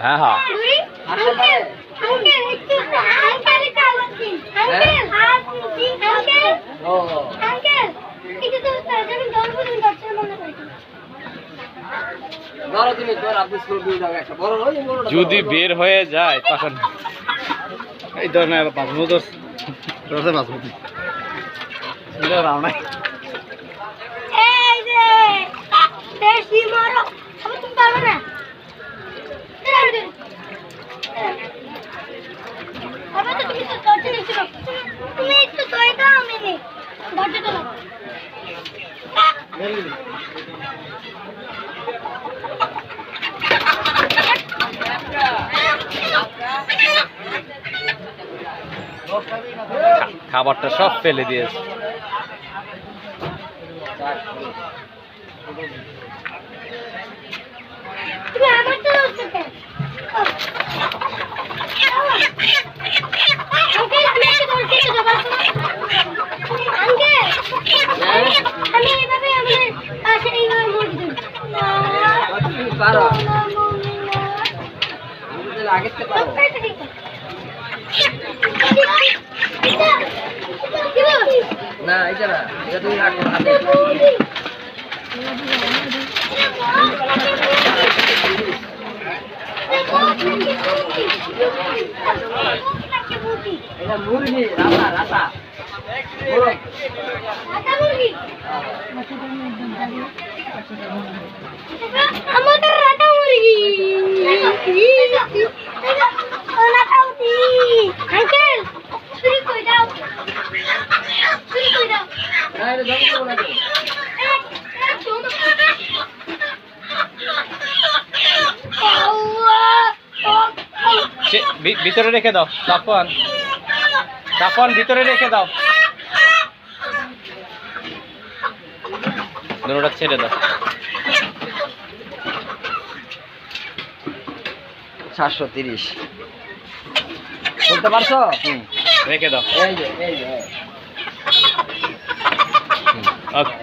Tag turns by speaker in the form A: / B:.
A: হ্যাঁ হ্যাঁ যদি বের হয়ে যায় তখন এই ধরনের খাবারটা সব ফেলে দিয়েছে।
B: না এটা না, এটা তুমি রাখো হাতে। এটা মুরগি রাতা রাতা রাতা মুরগি আমাদের রাতা মুরগি রাতা মুরগি আঙ্কেল শুরু করে দাও শুরু করে দাও না এটা জমা করব না
A: ভিতরে রেখে দাও সাফন সাফন ভিতরে রেখে দাও ওটা ছেড়ে দাও
B: 730 বলতে পারছো
A: রেখে দাও
B: এই যে
A: ওকে